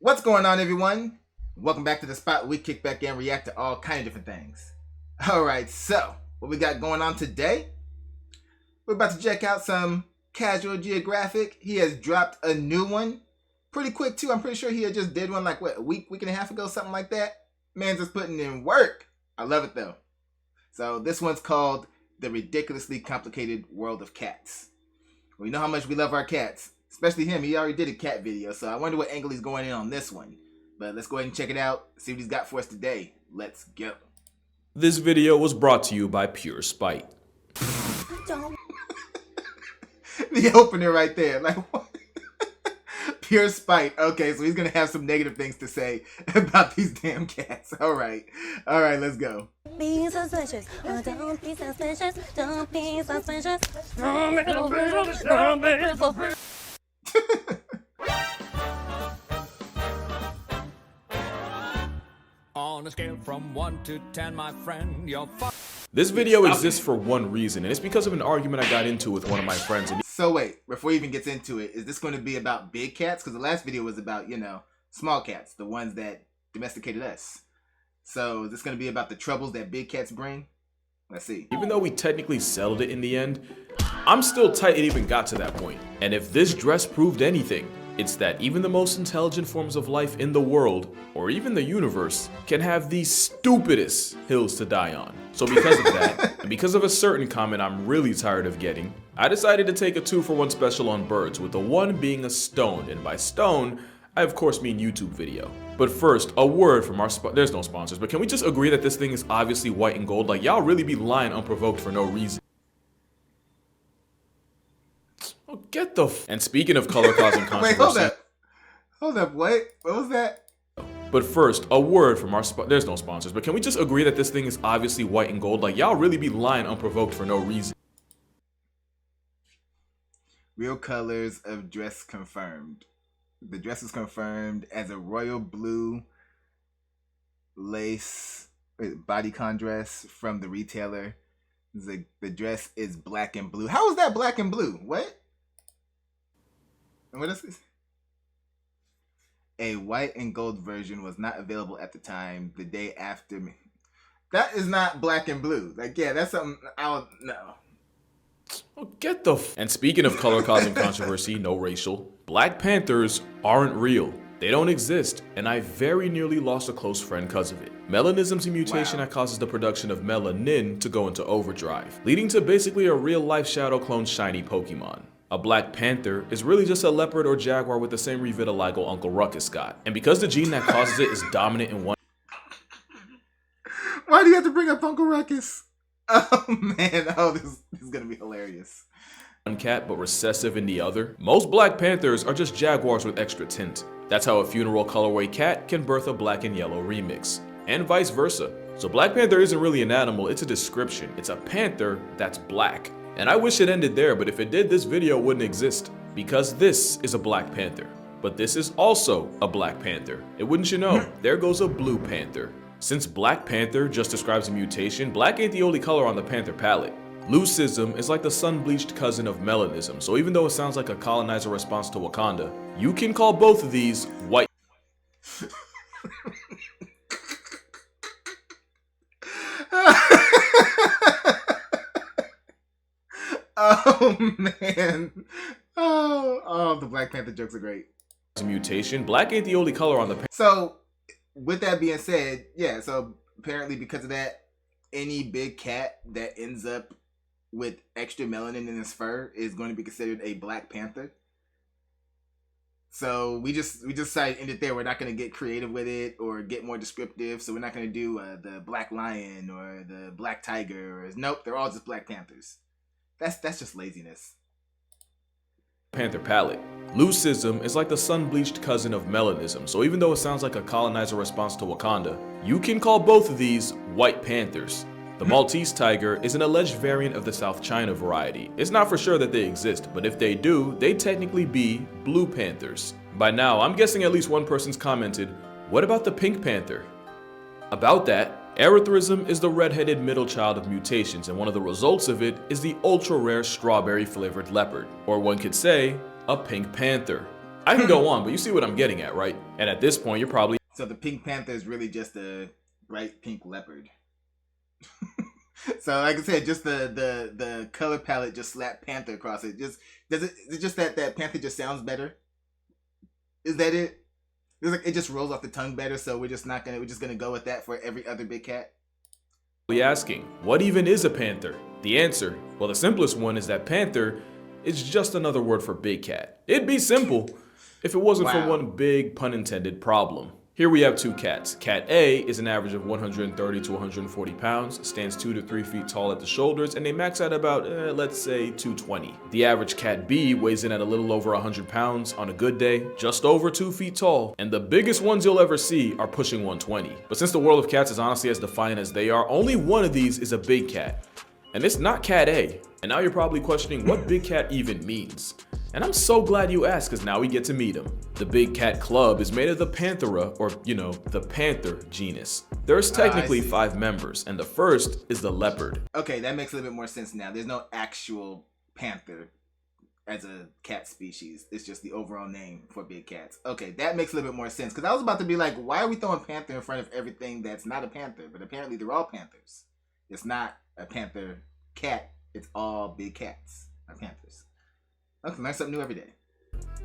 What's going on, everyone? Welcome back to the spot where we kick back and react to all kind of different things. Alright, so what we got going on today? We're about to check out some casual geographic. He has dropped a new one pretty quick too. I'm pretty sure he had just did one like a week and a half ago, something like that. Man's just putting in work. I love it though. So this one's called The Ridiculously Complicated World of Cats. We know how much we love our cats. Especially him, he already did a cat video, so I wonder what angle he's going in on this one. But let's go ahead and check it out, see what he's got for us today. Let's go. This video was brought to you by Pure Spite. The opener right there, like what? Pure Spite. Okay, so he's gonna have some negative things to say about these damn cats. Alright, let's go. Be suspicious, oh, don't be suspicious, don't be suspicious. On a scale from 1 to 10, my friend, you're This video exists for one reason, and it's because of an argument I got into with one of my friends. So wait, before he even gets into it, is this going to be about big cats? Because the last video was about, small cats, the ones that domesticated us. So is this going to be about the troubles that big cats bring? Let's see. Even though we technically settled it in the end, I'm still tight it even got to that point. And if this dress proved anything, it's that even the most intelligent forms of life in the world, or even the universe, can have the stupidest hills to die on. So because of that, and because of a certain comment I'm really tired of getting, I decided to take a 2-for-1 special on birds, with the one being a stone, and by stone, I of course mean YouTube video. But first, a word from our there's no sponsors, but can we just agree that this thing is obviously white and gold? Like, y'all really be lying unprovoked for no reason. Oh, get the And speaking of color causing controversy. Wait, hold up, what was that? But first, a word from our there's no sponsors, but can we just agree that this thing is obviously white and gold? Like, y'all really be lying unprovoked for no reason. Real colors of dress confirmed. The dress is confirmed as a royal blue lace bodycon dress from the retailer. The dress is black and blue. How is that black and blue? What? And what is this? A white and gold version was not available at the time. The day after me. That is not black and blue. Like, yeah, that's something I don't know. Oh, get the And speaking of color causing controversy, no racial, Black Panthers aren't real. They don't exist, and I very nearly lost a close friend because of it. Melanism's a mutation that causes the production of melanin to go into overdrive, leading to basically a real-life Shadow clone shiny Pokemon. A Black Panther is really just a leopard or jaguar with the same revitiligo Uncle Ruckus got. And because the gene that causes it is dominant in one... Why do you have to bring up Uncle Ruckus? Oh man, this is gonna be hilarious. One cat but recessive in the other. Most Black Panthers are just jaguars with extra tint. That's how a funeral colorway cat can birth a black and yellow remix, and vice versa. So Black Panther isn't really an animal, it's a description. It's a panther that's black. And I wish it ended there, but if it did, this video wouldn't exist. Because this is a Black Panther. But this is also a Black Panther. And wouldn't you know, there goes a Blue Panther. Since Black Panther just describes a mutation, black ain't the only color on the panther palette. Leucism is like the sun-bleached cousin of melanism, so even though it sounds like a colonizer response to Wakanda, you can call both of these white. Oh man. Oh, the Black Panther jokes are great. Mutation, black ain't the only color on the So, with that being said, yeah, so apparently because of that, any big cat that ends up with extra melanin in his fur is going to be considered a Black Panther. So we just decided to end it there. We're not going to get creative with it or get more descriptive. So we're not going to do the Black Lion or the Black Tiger. Nope, they're all just Black Panthers. That's just laziness. Panther palette. Leucism is like the sun-bleached cousin of melanism, so even though it sounds like a colonizer response to Wakanda, you can call both of these white panthers. The Maltese tiger is an alleged variant of the South China variety. It's not for sure that they exist, but if they do, they technically be blue panthers. By now, I'm guessing at least one person's commented, what about the pink panther? About that, erythrism is the red-headed middle child of mutations, and one of the results of it is the ultra-rare strawberry-flavored leopard, or one could say, a pink panther. I can go on, but you see what I'm getting at, right? And at this point, you're probably So the pink panther is really just a bright pink leopard. So like I said, just the color palette just slapped panther across it. Just is it just that panther just sounds better? Is that it? It's like it just rolls off the tongue better, so we're just gonna go with that for every other big cat. asking, what even is a panther? The answer, well, the simplest one is that panther is just another word for big cat. It'd be simple if it wasn't for one big, pun intended, problem. Here we have two cats. Cat A is an average of 130 to 140 pounds, stands 2 to 3 feet tall at the shoulders, and they max out about, let's say, 220. The average cat B weighs in at a little over 100 pounds on a good day, just over 2 feet tall, and the biggest ones you'll ever see are pushing 120. But since the world of cats is honestly as defiant as they are, only one of these is a big cat. And it's not Cat A. And now you're probably questioning what big cat even means. And I'm so glad you asked, because now we get to meet him. The Big Cat Club is made of the Panthera, or the panther genus. There's technically 5 members, and the first is the leopard. Okay, that makes a little bit more sense now. There's no actual panther as a cat species. It's just the overall name for big cats. Okay, that makes a little bit more sense, because I was about to be like, why are we throwing panther in front of everything that's not a panther? But apparently they're all panthers. It's not a panther cat. It's all big cats are panthers. Okay, learn something new every day.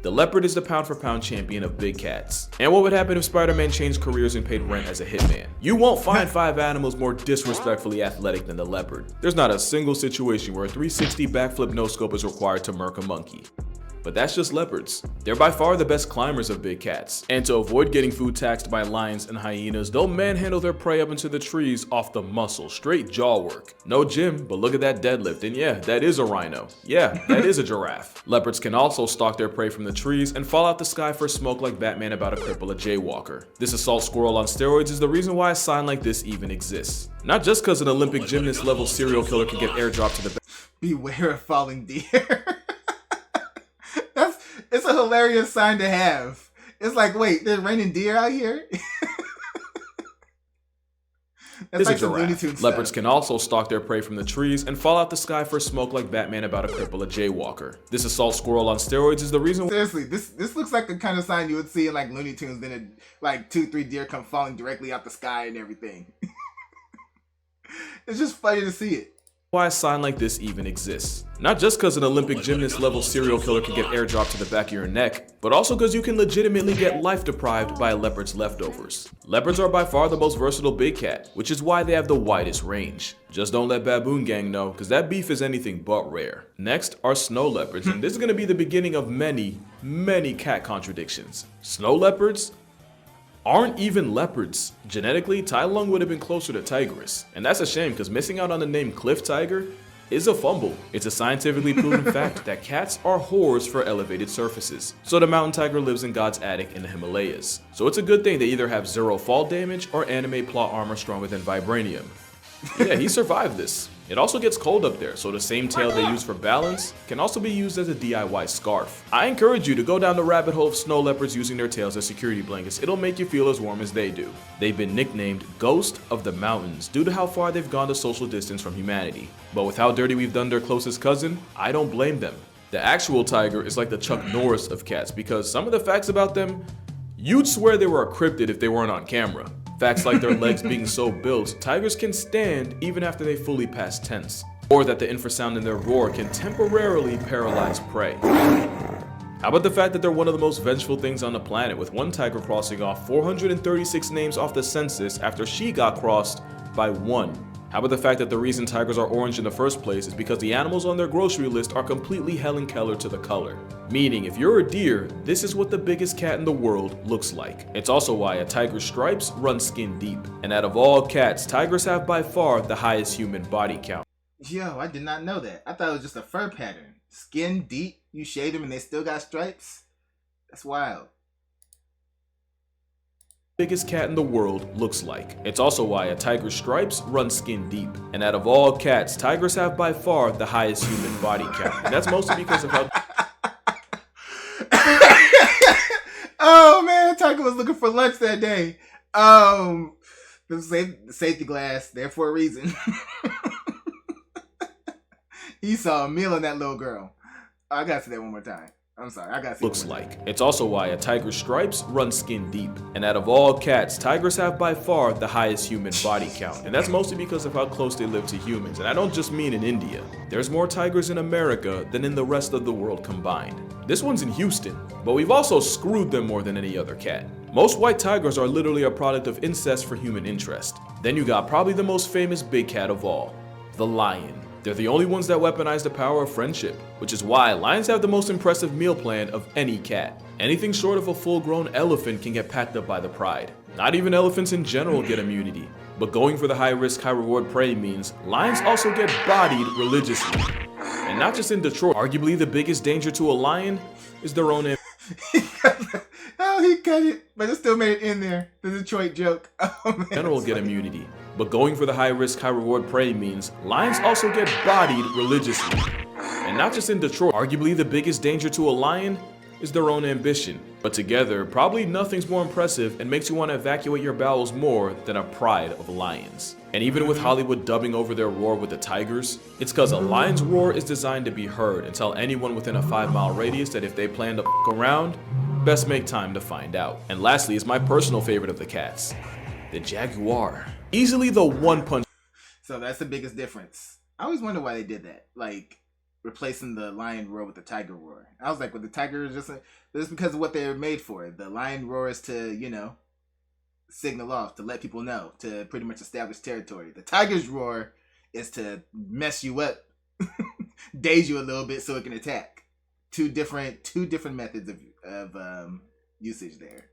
The leopard is the pound-for-pound champion of big cats. And what would happen if Spider-Man changed careers and paid rent as a hitman? You won't find 5 animals more disrespectfully athletic than the leopard. There's not a single situation where a 360 backflip no-scope is required to murk a monkey. But that's just leopards. They're by far the best climbers of big cats. And to avoid getting food taxed by lions and hyenas, they'll manhandle their prey up into the trees off the muscle, straight jaw work. No gym, but look at that deadlift, and yeah, that is a rhino. Yeah, that is a giraffe. Leopards can also stalk their prey from the trees and fall out the sky for smoke like Batman about to cripple a jaywalker. This assault squirrel on steroids is the reason why a sign like this even exists. Not just because an Olympic gymnast level serial killer can get airdropped to the Beware of falling deer. It's a hilarious sign to have. It's like, wait, there's raining deer out here? That's like some Looney Tunes Leopards stuff. can also stalk their prey from the trees and fall out the sky for smoke like Batman about to cripple a jaywalker. This assault squirrel on steroids is the reason. Seriously, this looks like the kind of sign you would see in like Looney Tunes. Then like 2-3 deer come falling directly out the sky and everything. It's just funny to see it. Why a sign like this even exists. Not just because an Olympic gymnast level serial killer can get airdropped to the back of your neck, but also because you can legitimately get life deprived by a leopard's leftovers. Leopards are by far the most versatile big cat, which is why they have the widest range. Just don't let Baboon Gang know, because that beef is anything but rare. Next are snow leopards, and this is going to be the beginning of many, many cat contradictions. Snow leopards aren't even leopards. Genetically, Tai Lung would have been closer to tigress. And that's a shame, because missing out on the name cliff tiger is a fumble. It's a scientifically proven fact that cats are whores for elevated surfaces. So the mountain tiger lives in God's attic in the Himalayas. So it's a good thing they either have 0 fall damage or anime plot armor stronger than vibranium. Yeah, he survived this. It also gets cold up there, so the same tail they use for balance can also be used as a DIY scarf. I encourage you to go down the rabbit hole of snow leopards using their tails as security blankets. It'll make you feel as warm as they do. They've been nicknamed Ghost of the Mountains due to how far they've gone to social distance from humanity. But with how dirty we've done their closest cousin, I don't blame them. The actual tiger is like the Chuck Norris of cats, because some of the facts about them, you'd swear they were a cryptid if they weren't on camera. Facts like their legs being so built, tigers can stand even after they fully pass tense. Or that the infrasound in their roar can temporarily paralyze prey. How about the fact that they're one of the most vengeful things on the planet, with one tiger crossing off 436 names off the census after she got crossed by one. How about the fact that the reason tigers are orange in the first place is because the animals on their grocery list are completely Helen Keller to the color. Meaning, if you're a deer, this is what the biggest cat in the world looks like. It's also why a tiger's stripes run skin deep. And out of all cats, tigers have by far the highest human body count. Yo, I did not know that. I thought it was just a fur pattern. Skin deep, you shade them and they still got stripes? That's wild. Biggest cat in the world looks like. It's also why a tiger's stripes run skin deep. And out of all cats, tigers have by far the highest human body count. And that's mostly because of how... Oh man, Tiger was looking for lunch that day. The safety glass there for a reason. He saw a meal in that little girl. I gotta say that one more time. I'm sorry, I gotta see looks like. It's also why a tiger's stripes run skin deep. And out of all cats, tigers have by far the highest human body count. And that's mostly because of how close they live to humans. And I don't just mean in India. There's more tigers in America than in the rest of the world combined. This one's in Houston, but we've also screwed them more than any other cat. Most white tigers are literally a product of incest for human interest. Then you got probably the most famous big cat of all, the lion. They're the only ones that weaponize the power of friendship, which is why lions have the most impressive meal plan of any cat. Anything short of a full-grown elephant can get packed up by the pride. Not even elephants in general get immunity. But going for the high-risk, high-reward prey means lions also get bodied religiously. And not just in Detroit. Arguably the biggest danger to a lion is their own Oh, he cut it, but it still made it in there. The Detroit joke. Oh, man, general get immunity. But going for the high-risk, high-reward prey means lions also get bodied religiously. And not just in Detroit. Arguably the biggest danger to a lion is their own ambition. But together, probably nothing's more impressive and makes you want to evacuate your bowels more than a pride of lions. And even with Hollywood dubbing over their roar with the tigers, it's cause a lion's roar is designed to be heard and tell anyone within a 5-mile radius that if they plan to f**k around, best make time to find out. And lastly is my personal favorite of the cats, the Jaguar. Easily the one-punch. So that's the biggest difference. I always wonder why they did that. Like, replacing the lion roar with the tiger roar. I was like, well, the tiger is just because of what they're made for. The lion roar is to, you know, signal off, to let people know, to pretty much establish territory. The tiger's roar is to mess you up, daze you a little bit so it can attack. Two different methods of usage there.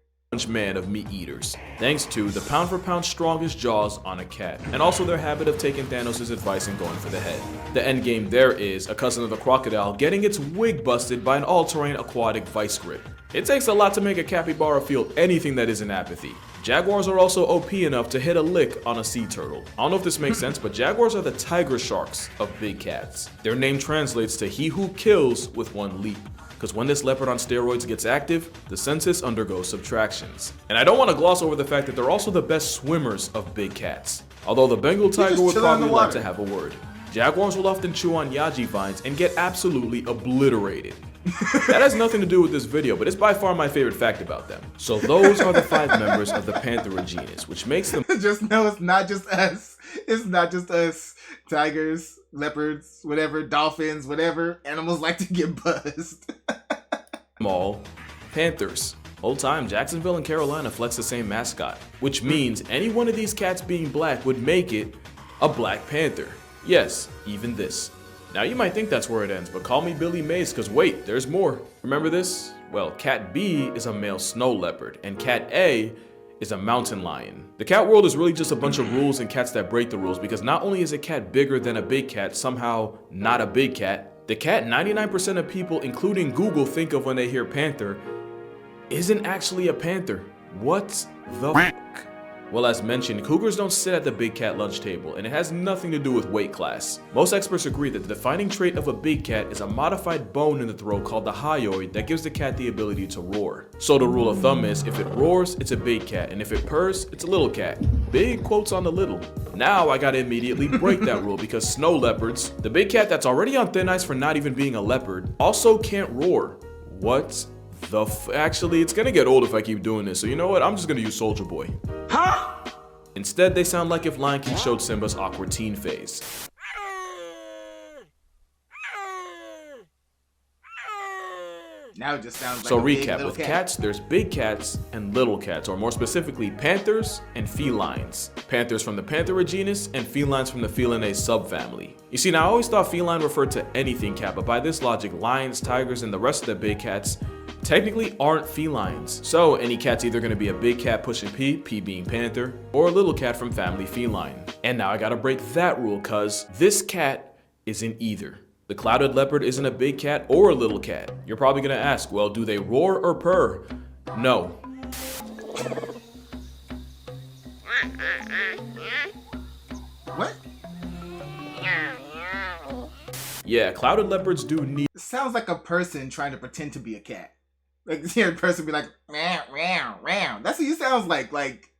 Man of meat eaters, thanks to the pound for pound strongest jaws on a cat, and also their habit of taking Thanos' advice and going for the head. The end game there is a cousin of the crocodile getting its wig busted by an all-terrain aquatic vice grip. It takes a lot to make a capybara feel anything that isn't apathy. Jaguars are also OP enough to hit a lick on a sea turtle. I don't know if this makes sense, but jaguars are the tiger sharks of big cats. Their name translates to he who kills with one leap. Because when this leopard on steroids gets active, the census undergoes subtractions. And I don't want to gloss over the fact that they're also the best swimmers of big cats. Although the Bengal tiger would probably like to have a word. Jaguars will often chew on yaji vines and get absolutely obliterated. That has nothing to do with this video, but it's by far my favorite fact about them. So those are the 5 members of the Panthera genus, which makes them just know it's not just us. It's not just us. Tigers, leopards, whatever, dolphins, whatever. Animals like to get buzzed. all panthers. Whole time, Jacksonville and Carolina flex the same mascot, which means any one of these cats being black would make it a Black Panther. Yes, even this. Now you might think that's where it ends, but call me Billy Mays, cause wait, there's more. Remember this? Well, Cat B is a male snow leopard, and Cat A is a mountain lion. The cat world is really just a bunch of rules and cats that break the rules, because not only is a cat bigger than a big cat, somehow not a big cat, the cat 99% of people, including Google, think of when they hear panther isn't actually a panther. What the f***? Well, as mentioned, cougars don't sit at the big cat lunch table, and it has nothing to do with weight class. Most experts agree that the defining trait of a big cat is a modified bone in the throat called the hyoid that gives the cat the ability to roar. So the rule of thumb is, if it roars, it's a big cat, and if it purrs, it's a little cat. Big quotes on the little. Now I gotta immediately break that rule, because snow leopards, the big cat that's already on thin ice for not even being a leopard, also can't roar. What the Actually, it's gonna get old if I keep doing this, so you know what? I'm just gonna use Soldier Boy. Huh? Instead, they sound like if Lion King showed Simba's awkward teen phase. Now it just sounds like so a big recap, little with cat. cats, there's big cats and little cats, or more specifically, panthers and felines. Panthers from the Panthera genus and felines from the Felinae subfamily. You see, now I always thought feline referred to anything cat, but by this logic, lions, tigers, and the rest of the big cats technically aren't felines. So any cat's either gonna be a big cat pushing P, P being panther, or a little cat from family feline. And now I gotta break that rule, cause this cat isn't either. The clouded leopard isn't a big cat or a little cat. You're probably gonna ask, well, do they roar or purr? No. What? Yeah, clouded leopards do need. It sounds like a person trying to pretend to be a cat. Like, you hear a person be like, meow, meow, meow. That's what he sounds like. Like,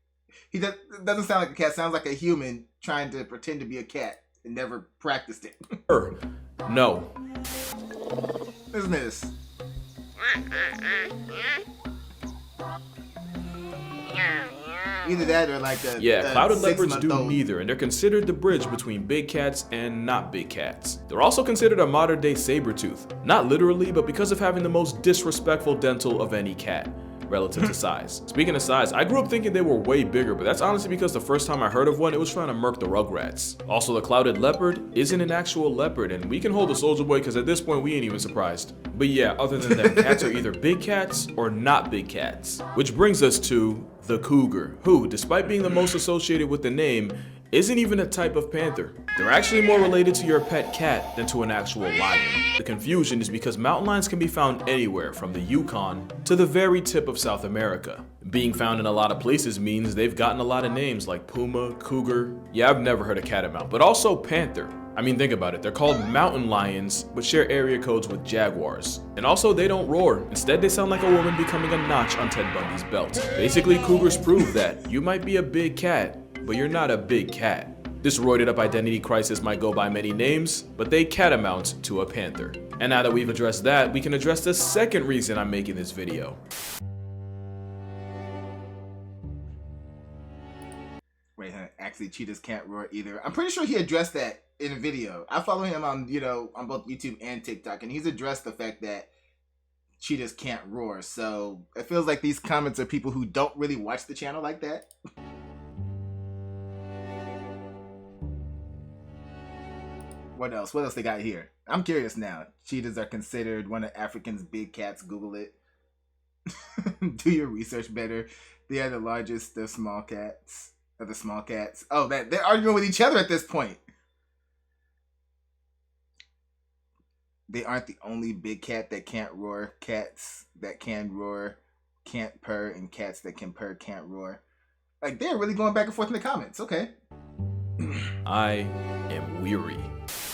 doesn't sound like a cat. Sounds like a human trying to pretend to be a cat and never practiced it. No. Listen to this. Either that or like a Yeah, clouded leopards do 6-month-old. neither, and they're considered the bridge between big cats and not big cats. They're also considered a modern-day saber-tooth. Not literally, but because of having the most disrespectful dental of any cat, relative to size. Speaking of size, I grew up thinking they were way bigger, but that's honestly because the first time I heard of one, it was trying to murk the Rugrats. Also, the clouded leopard isn't an actual leopard, and we can hold a soldier boy because at this point we ain't even surprised. But yeah, other than that, cats are either big cats or not big cats. Which brings us to the cougar, who, despite being the most associated with the name, isn't even a type of panther. They're actually more related to your pet cat than to an actual lion. The confusion is because mountain lions can be found anywhere from the Yukon to the very tip of South America. Being found in a lot of places means they've gotten a lot of names like puma, cougar. Yeah, I've never heard of catamount, but also panther. I mean, think about it, they're called mountain lions, but share area codes with jaguars. And also, they don't roar. Instead, they sound like a woman becoming a notch on Ted Bundy's belt. Basically, cougars prove that you might be a big cat, but you're not a big cat. This roided up identity crisis might go by many names, but they catamount to a panther. And now that we've addressed that, we can address the second reason I'm making this video. Wait, huh? Actually, cheetahs can't roar either. I'm pretty sure he addressed that in a video. I follow him on, on both YouTube and TikTok, and he's addressed the fact that cheetahs can't roar. So it feels like these comments are people who don't really watch the channel like that. What else? What else they got here? I'm curious now. Cheetahs are considered one of Africa's big cats. Google it. Do your research better. They are the largest of small cats. Of the small cats. Oh, that they're arguing with each other at this point. They aren't the only big cat that can't roar. Cats that can roar can't purr, and cats that can purr can't roar. Like, they're really going back and forth in the comments. Okay. I am weary.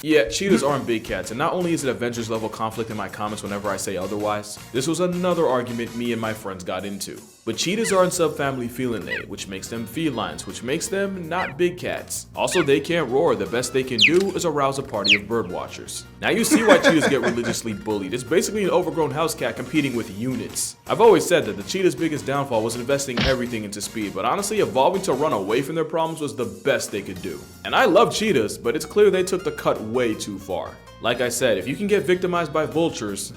Yeah, cheetahs aren't big cats, and not only is it Avengers level conflict in my comments whenever I say otherwise, this was another argument me and my friends got into. But cheetahs are in subfamily Felinae, which makes them felines, which makes them not big cats. Also, they can't roar. The best they can do is arouse a party of birdwatchers. Now you see why cheetahs get religiously bullied. It's basically an overgrown house cat competing with units. I've always said that the cheetah's biggest downfall was investing everything into speed, but honestly, evolving to run away from their problems was the best they could do. And I love cheetahs, but it's clear they took the cut way too far. Like I said, if you can get victimized by vultures,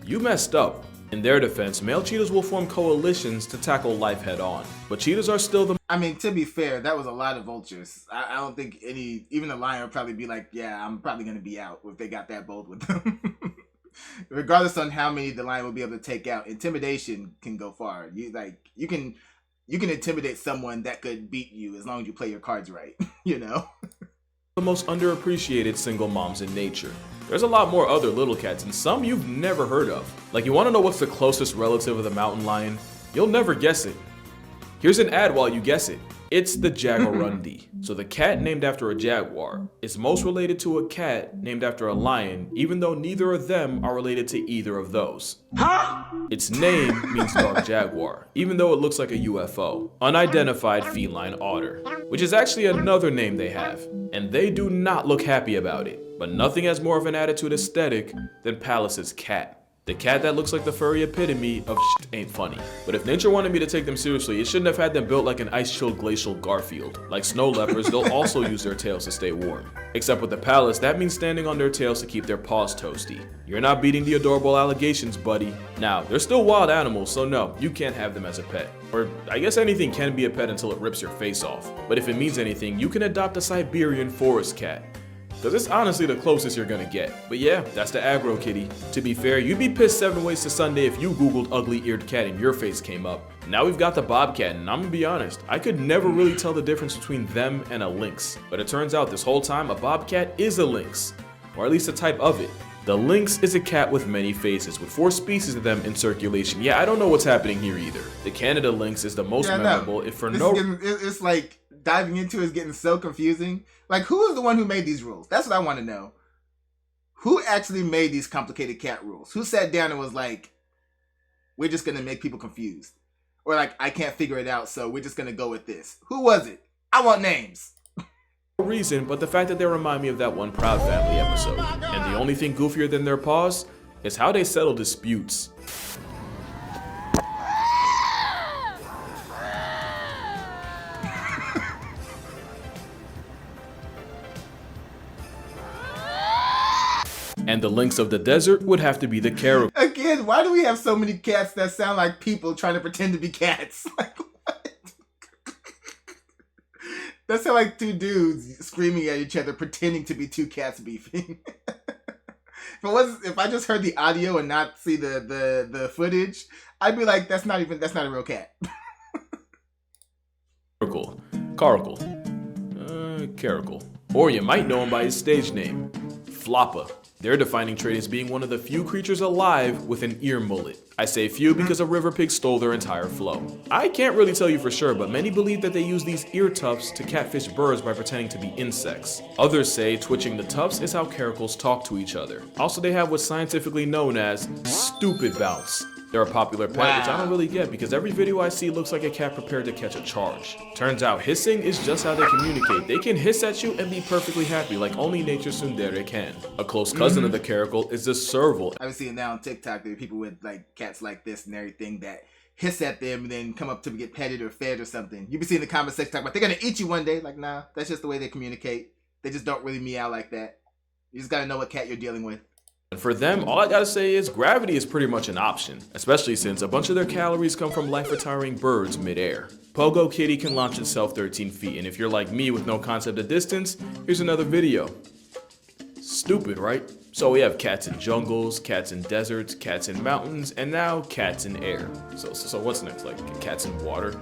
you messed up. In their defense, male cheetahs will form coalitions to tackle life head on, but cheetahs are still the— I mean, to be fair, that was a lot of vultures. I don't think even a lion would probably be like, yeah, I'm probably going to be out if they got that bold with them. Regardless on how many the lion will be able to take out, intimidation can go far. You can intimidate someone that could beat you as long as you play your cards right, the most underappreciated single moms in nature. There's a lot more other little cats, and some you've never heard of. Like, you want to know what's the closest relative of the mountain lion? You'll never guess it. Here's an ad while you guess it. It's the Jaguarundi. So the cat named after a jaguar is most related to a cat named after a lion, even though neither of them are related to either of those. Its name means dark jaguar, even though it looks like a UFO. Unidentified feline otter, which is actually another name they have, and they do not look happy about it. But nothing has more of an attitude aesthetic than Palace's cat. The cat that looks like the furry epitome of shit ain't funny. But if nature wanted me to take them seriously, it shouldn't have had them built like an ice-chilled glacial Garfield. Like snow leopards, they'll also use their tails to stay warm. Except with the Palace, that means standing on their tails to keep their paws toasty. You're not beating the adorable allegations, buddy. Now, they're still wild animals, so no, you can't have them as a pet. Or, I guess anything can be a pet until it rips your face off. But if it means anything, you can adopt a Siberian forest cat. Cause it's honestly the closest you're gonna get. But yeah, that's the aggro kitty. To be fair, you'd be pissed 7 ways to Sunday if you googled ugly-eared cat and your face came up. Now we've got the bobcat, and I'm gonna be honest, I could never really tell the difference between them and a lynx. But it turns out this whole time, a bobcat is a lynx. Or at least a type of it. The lynx is a cat with many faces, with 4 species of them in circulation. Yeah, I don't know what's happening here either. The Canada lynx is the most memorable, if for no— it's like, diving into it is getting so confusing. Like, who is the one who made these rules? That's what I want to know. Who actually made these complicated cat rules? Who sat down and was like, we're just going to make people confused? Or like, I can't figure it out, so we're just going to go with this. Who was it? I want names. Reason, but the fact that they remind me of that one Proud Family episode. And the only thing goofier than their paws It's how they settle disputes. And the lynx of the desert would have to be the caracals. Again, why do we have so many cats that sound like people trying to pretend to be cats? Like, what? That sound like two dudes screaming at each other, pretending to be two cats beefing. If I just heard the audio and not see the footage, I'd be like, that's not a real cat. Caracal. Or you might know him by his stage name, Floppa. Their defining trait is being one of the few creatures alive with an ear mullet. I say few because a river pig stole their entire flow. I can't really tell you for sure, but many believe that they use these ear tufts to catfish birds by pretending to be insects. Others say twitching the tufts is how caracals talk to each other. Also, they have what's scientifically known as stupid bounce. They're a popular pet, which I don't really get because every video I see looks like a cat prepared to catch a charge. Turns out hissing is just how they communicate. They can hiss at you and be perfectly happy like only nature's tsundere can. A close cousin of the caracal is the serval. I've seen now on TikTok there are people with like cats like this and everything that hiss at them and then come up to get petted or fed or something. You be seeing the comment section talk about they're gonna eat you one day. Like, nah, that's just the way they communicate. They just don't really meow like that. You just gotta know what cat you're dealing with. And for them, all I gotta say is gravity is pretty much an option, especially since a bunch of their calories come from life-retiring birds mid-air. Pogo Kitty can launch itself 13 feet, and if you're like me with no concept of distance, here's another video. Stupid, right? So we have cats in jungles, cats in deserts, cats in mountains, and now cats in air. So what's next? Like cats in water?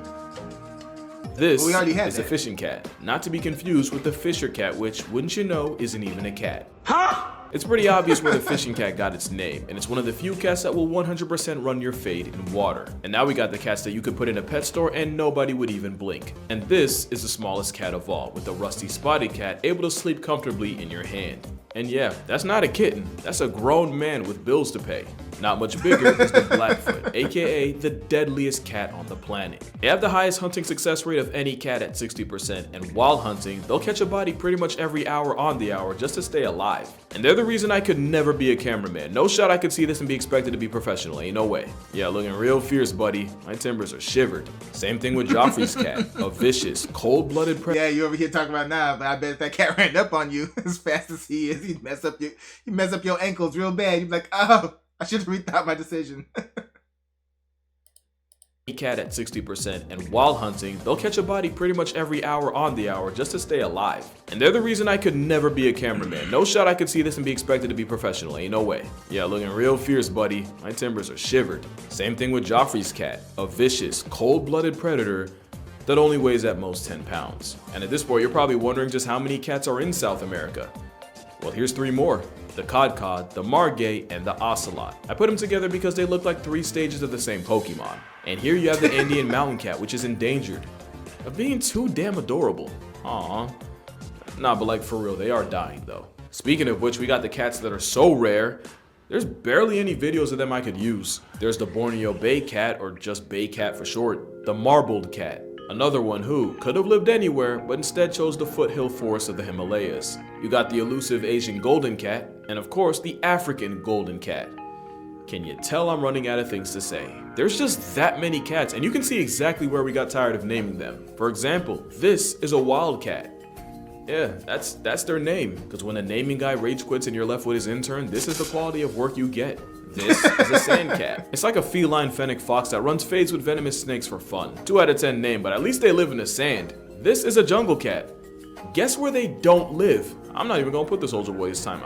This is a fishing cat, not to be confused with the fisher cat, which, wouldn't you know, isn't even a cat. Huh? It's pretty obvious where the fishing cat got its name, and it's one of the few cats that will 100% run your fade in water. And now we got the cats that you could put in a pet store and nobody would even blink. And this is the smallest cat of all, with the rusty spotted cat able to sleep comfortably in your hand. And yeah, that's not a kitten, that's a grown man with bills to pay. Not much bigger is the Blackfoot, aka the deadliest cat on the planet. They have the highest hunting success rate of any cat at 60%, and while hunting, they'll catch a body pretty much every hour on the hour just to stay alive. And they're the reason I could never be a cameraman. No shot I could see this and be expected to be professional, ain't no way. Yeah, looking real fierce, buddy. My timbers are shivered. Same thing with Joffrey's cat, a vicious, cold-blooded predator. Yeah, you over here talking about now, but I bet if that cat ran up on you as fast as he is, he'd mess up your ankles real bad. You'd be like, oh, I should have rethought my decision. Cat at 60%, and while hunting, they'll catch a body pretty much every hour on the hour just to stay alive. And they're the reason I could never be a cameraman. No shot I could see this and be expected to be professional, ain't no way. Yeah, looking real fierce, buddy. My timbers are shivered. Same thing with Joffrey's cat, a vicious, cold-blooded predator that only weighs at most 10 pounds. And at this point, you're probably wondering just how many cats are in South America. Well, here's 3 more. The cod, the margay, and the ocelot. I put them together because they look like 3 stages of the same Pokemon. And here you have the Indian mountain cat, which is endangered of being too damn adorable. Aww. Nah, but like for real, they are dying though. Speaking of which, we got the cats that are so rare, there's barely any videos of them I could use. There's the Borneo Bay cat, or just Bay cat for short. The marbled cat. Another one who could have lived anywhere, but instead chose the foothill forests of the Himalayas. You got the elusive Asian golden cat, and of course the African golden cat. Can you tell I'm running out of things to say? There's just that many cats, and you can see exactly where we got tired of naming them. For example, this is a wildcat. Yeah, that's their name, because when a naming guy rage quits and you're left with his intern, this is the quality of work you get. This is a sand cat. It's like a feline fennec fox that runs fades with venomous snakes for fun. 2 out of 10 name, but at least they live in the sand. This is a jungle cat. Guess where they don't live? I'm not even gonna put this soldier boy this time.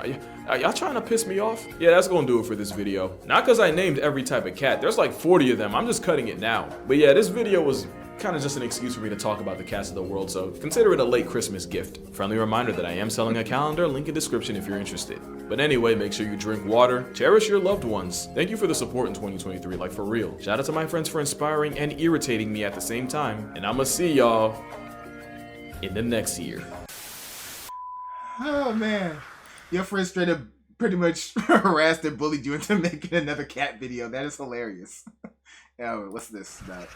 Are y'all trying to piss me off? Yeah, that's gonna do it for this video. Not because I named every type of cat. There's like 40 of them. I'm just cutting it now. But yeah, this video was kind of just an excuse for me to talk about the cats of the world, so consider it a late Christmas gift. Friendly reminder that I am selling a calendar, link in description if you're interested. But anyway, make sure you drink water, cherish your loved ones. Thank you for the support in 2023, like for real. Shout out to my friends for inspiring and irritating me at the same time, and I'ma see y'all in the next year. Oh man, your friend straight up pretty much harassed and bullied you into making another cat video. That is hilarious. Oh, what's this about?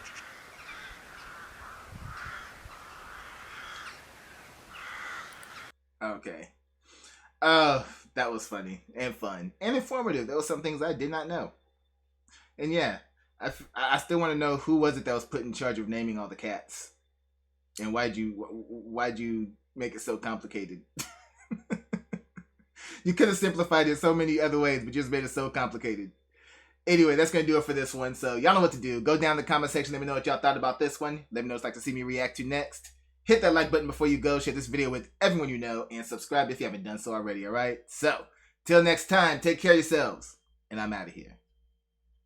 Okay. That was funny and fun and informative. There was some things I did not know. And yeah, I still want to know who was it that was put in charge of naming all the cats, and why'd you make it so complicated? You could have simplified it so many other ways, but just made it so complicated. Anyway, that's going to do it for this one. So y'all know what to do. Go down in the comment section. Let me know what y'all thought about this one. Let me know what you'd like to see me react to next. Hit that like button before you go. Share this video with everyone you know. And subscribe if you haven't done so already, alright? So, till next time, take care of yourselves. And I'm out of here.